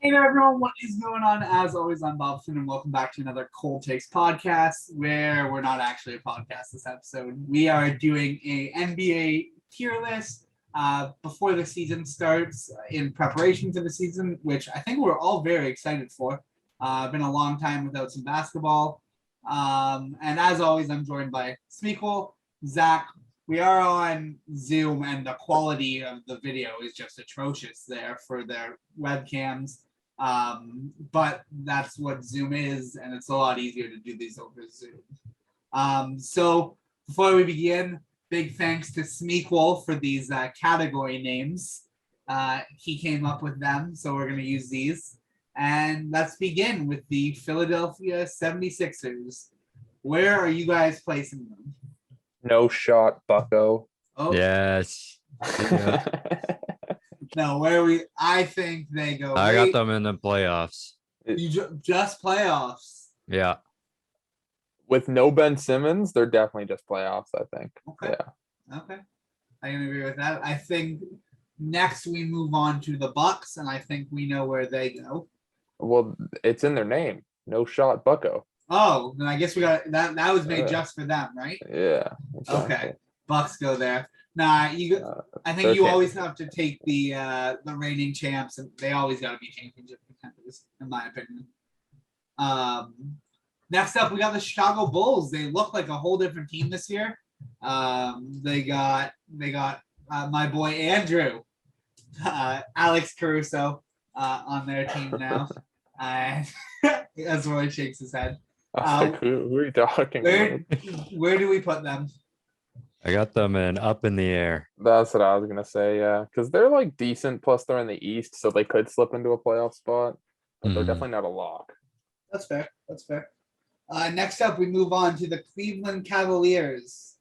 Hey there, everyone. What is going on? As always, I'm Bobson, and welcome back to another Cold Takes podcast, where we're not actually a podcast this episode. We are doing a NBA tier list before the season starts in preparation for the season, which I think we're all very excited for. Been a long time without some basketball. And as always, I'm joined by Smeekle, Zach. We are on Zoom, and the quality of the video is just atrocious there for their webcams. But that's what Zoom is, and it's a lot easier to do these over Zoom. So before we begin, big thanks to Smeekle for these category names. He came up with them, so we're going to use these. And let's begin with the Philadelphia 76ers. Where are you guys placing them? No shot, bucko. Oh, Yes. Yeah. no, I think they go. I got them in the playoffs. You just playoffs. Yeah. With no Ben Simmons, they're definitely just playoffs, I think. Okay. Yeah. Okay. I can agree with that. I think next we move on to the Bucks, and I think we know where they go. Well, it's in their name. No shot, bucko. Oh, then I guess we got that. That was made just for them, right? Yeah. Exactly. Okay. Bucks go there. Nah, I think you always have to take the reigning champs, and they always got to be championship contenders, in my opinion. Next up, we got the Chicago Bulls. They look like a whole different team this year. They got my boy Andrew, Alex Caruso, on their team now. That's where he shakes his head. Who are you talking about? Where do we put them? I got them in up in the air. That's what I was gonna say, yeah. Because they're like decent, plus they're in the East, so they could slip into a playoff spot. But they're definitely not a lock. That's fair. That's fair. Next up, we move on to the Cleveland Cavaliers.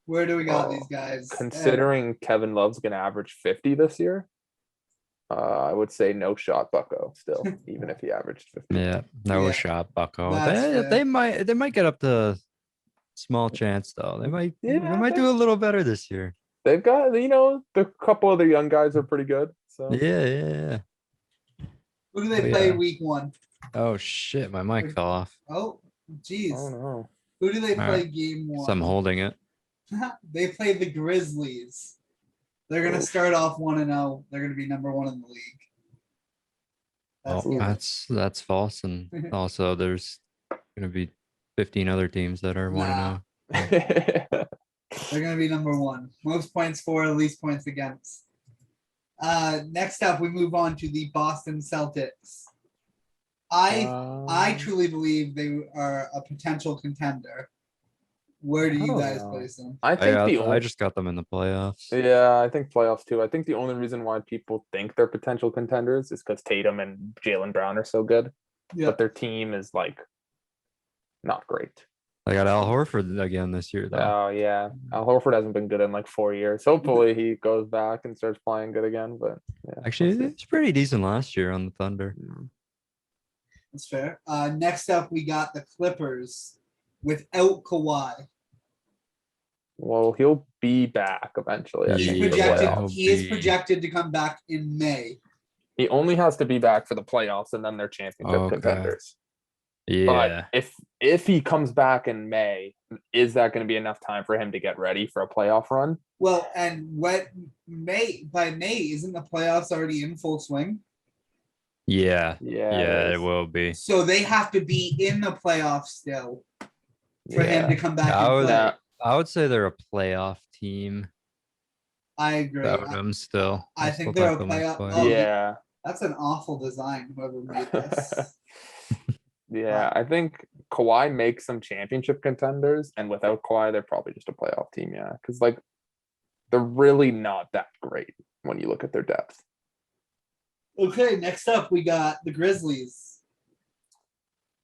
Where do we got these guys? Considering Kevin Love's gonna average 50 this year, I would say no shot, bucko. Still, even if he averaged 50. Yeah, no shot, bucko. That's They might get up to small chance though. They might do a little better this year. They've got, the couple of the young guys are pretty good. So Yeah. Who do they play week one? Oh shit, my mic fell off. Oh, geez. Oh no. Who do they play right. game one? So I'm holding it. They play the Grizzlies. They're going to start off 1-0. They're going to be number one in the league. That's false, and also there's going to be 15 other teams that are 1-0. They're going to be number one. Most points for, least points against. Next up, we move on to the Boston Celtics. I truly believe they are a potential contender. Where do you guys place them? I just got them in the playoffs. Yeah, I think playoffs too. I think the only reason why people think they're potential contenders is because Tatum and Jaylen Brown are so good. Yeah. But their team is like not great. I got Al Horford again this year though. Oh yeah. Al Horford hasn't been good in like 4 years. Hopefully he goes back and starts playing good again. But yeah, Actually, it's pretty decent last year on the Thunder. That's fair. Next up, we got the Clippers without Kawhi. Well, he'll be back eventually. He is projected to come back in May. He only has to be back for the playoffs, and then they're championship contenders. Yeah. But if he comes back in May, is that going to be enough time for him to get ready for a playoff run? Well, and by May, isn't the playoffs already in full swing? Yeah, it will be. So they have to be in the playoffs still for him to come back and play. I would say they're a playoff team. I agree. Them still. I think they're a playoff. Oh, that's an awful design, whoever made this. Yeah, I think Kawhi makes some championship contenders, and without Kawhi, they're probably just a playoff team. Yeah, because like they're really not that great when you look at their depth. Okay, next up we got the Grizzlies.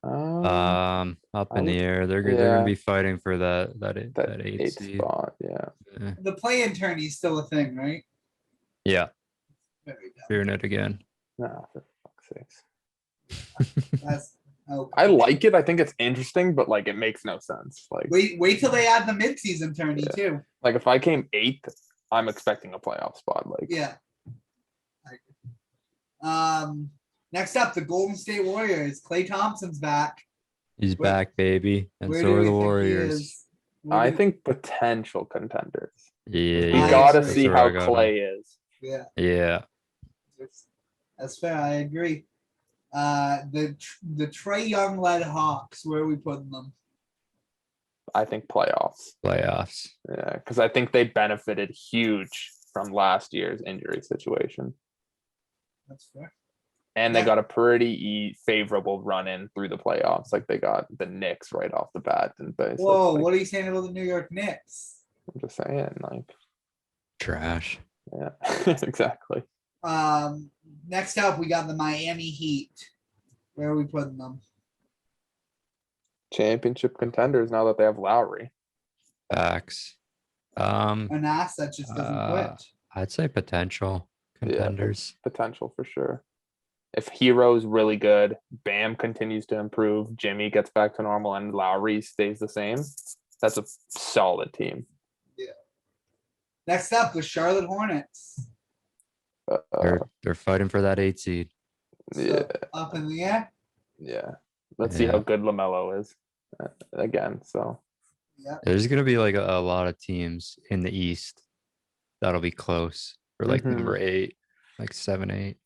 Up in the air. They're gonna be fighting for that eighth spot. Yeah. The play-in tourney is still a thing, right? Yeah. Very dumb. Fearing it again. Nah, for fuck's sakes. Okay. I like it. I think it's interesting, but like it makes no sense. Like wait till they add the mid-season tourney too. Like if I came 8th, I'm expecting a playoff spot. Like yeah. Next up, the Golden State Warriors. Klay Thompson's back. He's Where- back, baby. And Where so do are we the think he Warriors. is? Where I do- think potential contenders. Yeah, We I gotta agree. see That's where how I got him. Clay is. Yeah, Yeah. that's fair. I agree. The Trey Young led Hawks. Where are we putting them? I think playoffs. Playoffs. Yeah, because I think they benefited huge from last year's injury situation. That's fair. And they Yeah. got a pretty favorable run in through the playoffs. Like they got the Knicks right off the bat, didn't they? So Whoa, it's like, what are you saying about the New York Knicks? I'm just saying, like, Trash. yeah, exactly. Next up, we got the Miami Heat. Where are we putting them? Championship contenders now that they have Lowry. Facts. An ass that just doesn't quit. I'd say potential contenders. Potential for sure. If Hero's really good, Bam continues to improve, Jimmy gets back to normal, and Lowry stays the same, that's a solid team. Next up, the Charlotte Hornets. They're fighting for that 8 seed. Yeah, Up in the air. yeah. Let's see how good LaMelo is again. So Yeah. There's gonna be like a lot of teams in the East that'll be close for like Mhm. number 8, like 7, 8.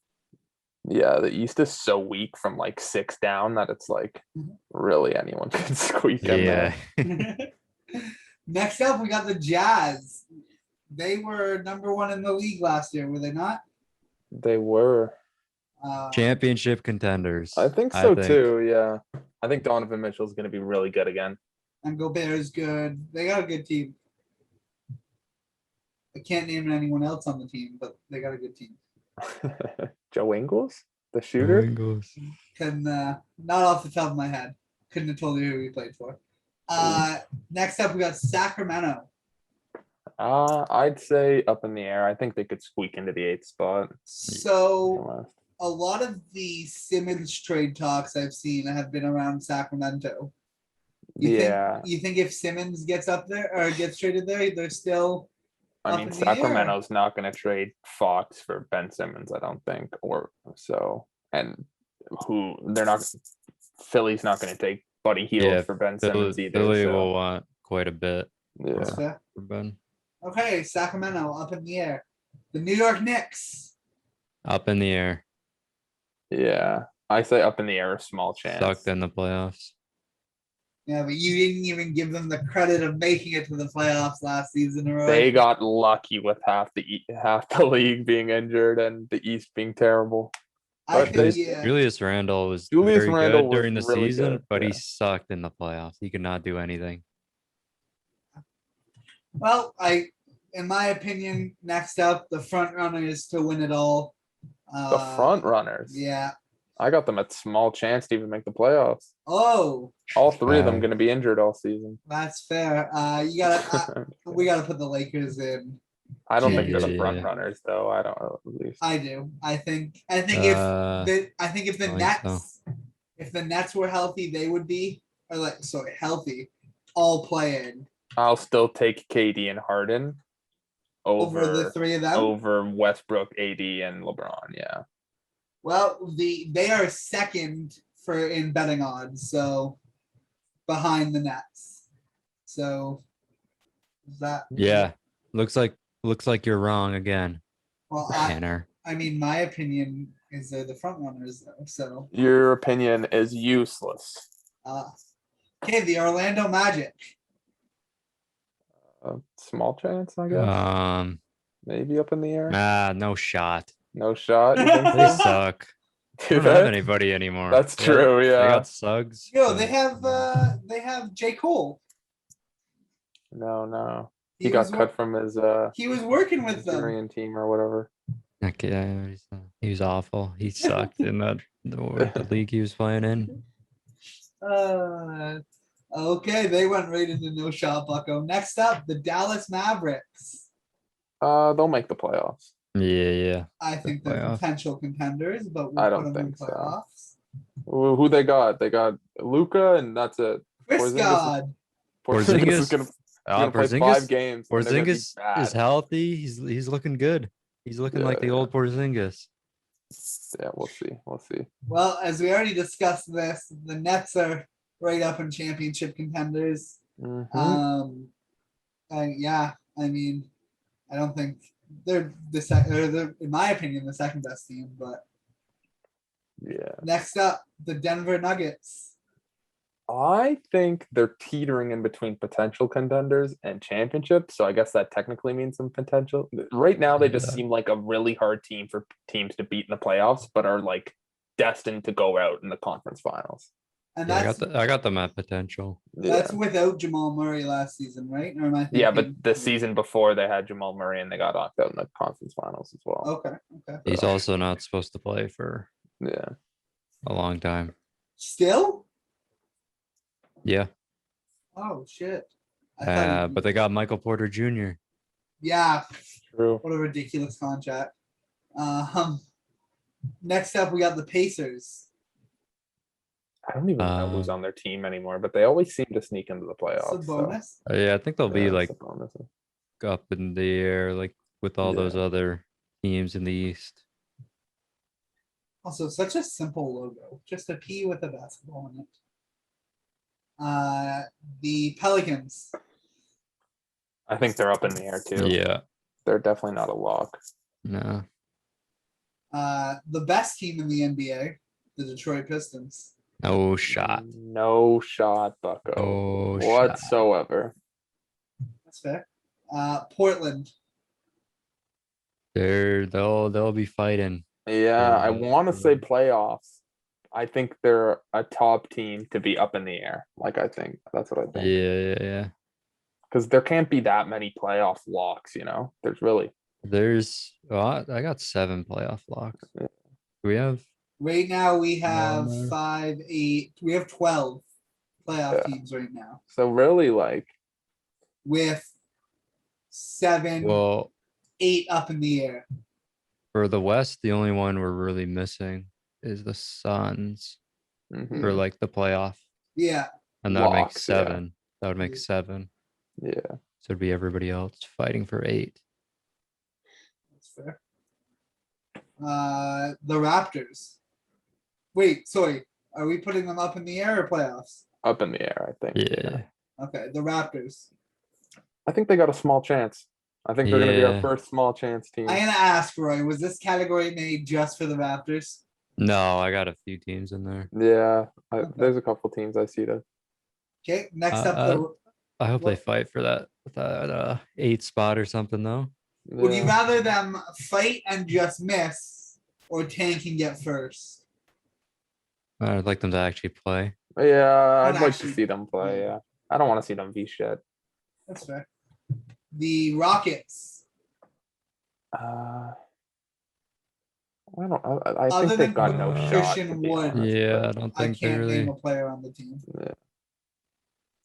yeah, the East is so weak from like 6 down that it's like Mhm. really anyone can squeak in Yeah. there. Next up, we got the Jazz. They were number 1 in the league last year, were they not? They were. Championship contenders. I think so too. Yeah, I think Donovan Mitchell's going to be really good again. And Gobert is good. They got a good team. I can't name anyone else on the team, but they got a good team. Joe Ingles, the shooter. Not off the top of my head. Couldn't have told you who he played for. Next up, we got Sacramento. I'd say up in the air. I think they could squeak into the 8th spot. So a lot of the Simmons trade talks I've seen have been around Sacramento. You think if Simmons gets up there or gets traded there, they're still I up mean, in the air? Sacramento's not going to trade Fox for Ben Simmons, I don't think, or so. And Philly's not going to take Buddy Hield for Ben Simmons either. Philly so, will want quite a bit That's yeah. fair. for Ben. Okay, Sacramento up in the air. The New York Knicks. Up in the air. Yeah. I say up in the air, a small chance. Sucked in the playoffs. Yeah, but you didn't even give them the credit of making it to the playoffs last season, right? They got lucky with half the league being injured and the East being terrible. I but think, they- yeah. Julius Randle was Julius very Randle good was during the really season, good, but he yeah. sucked in the playoffs. He could not do anything. Well, in my opinion, next up, the front runner is to win it all. The front runners. Yeah. I got them at small chance to even make the playoffs. Oh, All 3 of them Wow. going to be injured all season. that's fair. We gotta put the Lakers in. I don't think they're the Yeah. front runners though. I don't at least. I do. I think if Uh, the I think Nets, so. if the Nets were healthy, they would be healthy, all playing I'll still take KD and Harden over the 3 of them. over Westbrook, AD, and LeBron. Yeah. Well, they are second in betting odds, so behind the Nets. So is that Yeah. Looks like you're wrong again, well, Tanner. I mean, my opinion is they're the front runners though. So Your opinion is useless. okay, the Orlando Magic. A small chance, I guess. Maybe up in the air. No shot. No shot. You think They so? suck. They Do don't have they? anybody anymore. That's They got- true. They Yeah. got Suggs. Yo, but- they have J. Cole. No. He got was cut from his He was working with them. Syrian team or whatever. Okay, yeah, he was awful. He sucked in the league he was playing in. Okay, they went right into no shot, Bucko. Next up, the Dallas Mavericks. They'll make the playoffs. Yeah. I think they're Playoff. potential contenders, but we'll I put don't them in think so. playoffs. Who they got? They got Luca, and that's it. Chris Porzingis is- God. Porzingis is Porzingis- gonna play 5 games. and they're gonna be Porzingis bad. is healthy. He's looking good. He's looking like the Yeah. old Porzingis. Yeah, we'll see. We'll see. Well, as we already discussed this, the Nets are right up in championship contenders. Mhm. Yeah, I mean, I don't think they're they're, in my opinion, the second best team. But Yeah. next up, the Denver Nuggets. I think they're teetering in between potential contenders and championships. So I guess that technically means some potential. Right now, they just Yeah. seem like a really hard team for teams to beat in the playoffs, but are like destined to go out in the conference finals. And Yeah, that's I got them at potential. that's Yeah. without Jamal Murray last season, right? Or am I thinking? Yeah, but the season before they had Jamal Murray and they got knocked out in the conference finals as well. Okay. He's also not supposed to play for Yeah. a long time. Still? Yeah. Oh shit. I thought But they got Michael Porter Jr. yeah, True. what a ridiculous contract. Next up we got the Pacers. I don't even know who's on their team anymore, but they always seem to sneak into the playoffs. It's a bonus. Yeah, I think they'll be Yeah, like it's a bonus. up in the air, like with all those Yeah. other teams in the East. Also, such a simple logo. Just a P with a basketball in it. The Pelicans. I think they're up in the air too. Yeah. They're definitely not a lock. No. The best team in the NBA, the Detroit Pistons. No shot. No shot, Bucko. No shot. Whatsoever. That's fair. Portland. They'll be fighting. Yeah, I Yeah. want to say playoffs. I think they're a top team to be up in the air. Like I think that's what I think. Yeah. Because there can't be that many playoff locks. There's really. I got 7 playoff locks. Yeah. Do we have? Right now we have there. 5, 8. We have 12 playoff Yeah. teams right now. So really, like, With 7, Well, 8 up in the air. for the West, the only one we're really missing is the Suns mhm. for like the playoff, Yeah. and that would make Locks, yeah. 7. That would make 7. Yeah. So it'd be everybody else fighting for 8. That's fair. The Raptors. Wait, sorry. Are we putting them up in the air or playoffs? Up in the air, I think. Yeah. Okay, the Raptors. I think they got a small chance. I think they're going to be our Yeah. first small chance team. I'm gonna ask Roy, was this category made just for the Raptors? No, I got a few teams in there. Yeah, Okay. there's a couple teams I see that. Okay, next up I hope they What- fight for that 8 spot or something though. would you Yeah. rather them fight and just miss or tank and get first? I'd like them to actually play. Yeah, I'd Not like actually. to see them play. Yeah, I don't want to see them be shit. That's fair. The Rockets. I don't. I Other think than they've got no shot. Christian to be Wood. honest, Yeah, I but don't I think they can't name really. a player on the team.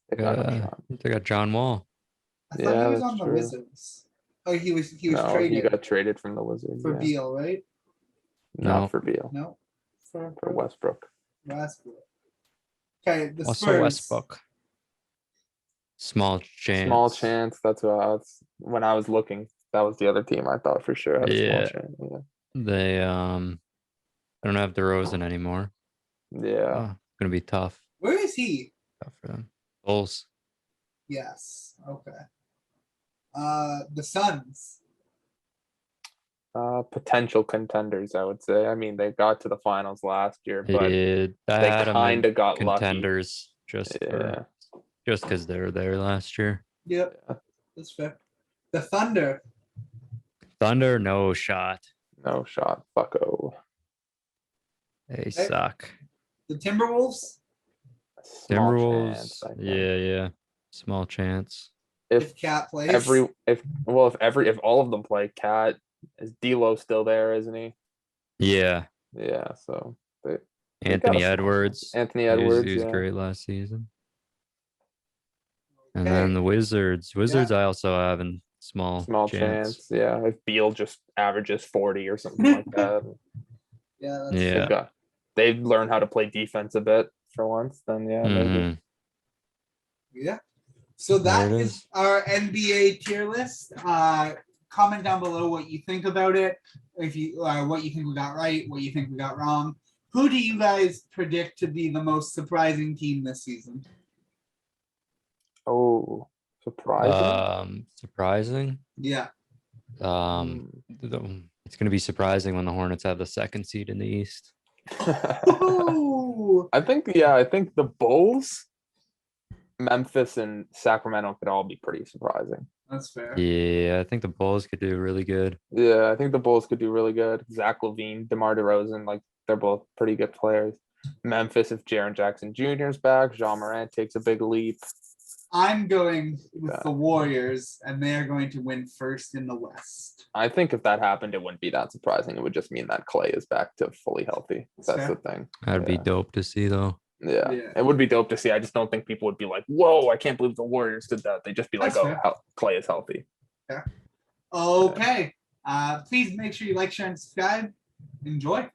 they've got no shot. They got John Wall. I thought Yeah, he was that's on the true. Wizards. Oh, he was No, traded he got traded from the Wizards. for Yeah. Beal, right? Not No. for Beal. No, for For Westbrook. Westbrook. Okay, the Also Spurs. Westbrook. Small chance. Small chance. That's when I was looking. That was the other team I thought for sure had a Yeah. small chance. They don't have DeRozan anymore. Yeah. It's gonna be tough. Where is he? Tough for them. Bulls. Yes. Okay. The Suns. Potential contenders, I would say. I mean, they got to the finals last year, but I they had 'em in kind of got lucky. contenders just Yeah. because they were there last year. Yep. That's fair. The Thunder. Thunder, no shot. No shot. Bucko. They suck. The Timberwolves. Small Timberwolves. chance, I think. Yeah. Small chance. If If Cat plays. if all of them play, Cat is D'Lo still there, isn't he? Yeah. Yeah. So they got a Anthony small Edwards. chance. Anthony He was- Edwards. He was yeah. great last season. And Okay. then the Wizards. Wizards, I also have in small chance. Yeah. If Beal just averages 40 or something like that. Yeah. That's Yeah. They've learned how to play defense a bit for once. Then yeah. Maybe. Mhm. Yeah. So that There it is is. our NBA tier list. comment down below what you think about it. If you what you think we got right, what you think we got wrong. Who do you guys predict to be the most surprising team this season? Oh, surprising. Surprising. Yeah. It's going to be surprising when the Hornets have the second seed in the East. Ooh. I think the Bulls, Memphis, and Sacramento could all be pretty surprising. That's fair. Yeah, I think the Bulls could do really good. Yeah, I think the Bulls could do really good. Zach LaVine, DeMar DeRozan, like they're both pretty good players. Memphis, if Jaren Jackson Jr. is back, Jean Morant takes a big leap. I'm going with the Warriors, and they're going to win first in the West. I think if that happened, it wouldn't be that surprising. It would just mean that Clay is back to fully healthy. That's the thing. That'd be dope to see, though. Yeah, it would be dope to see. I just don't think people would be like, "Whoa, I can't believe the Warriors did that." They'd just be like, Clay is healthy. Yeah. Okay. Please make sure you like, share, and subscribe. Enjoy.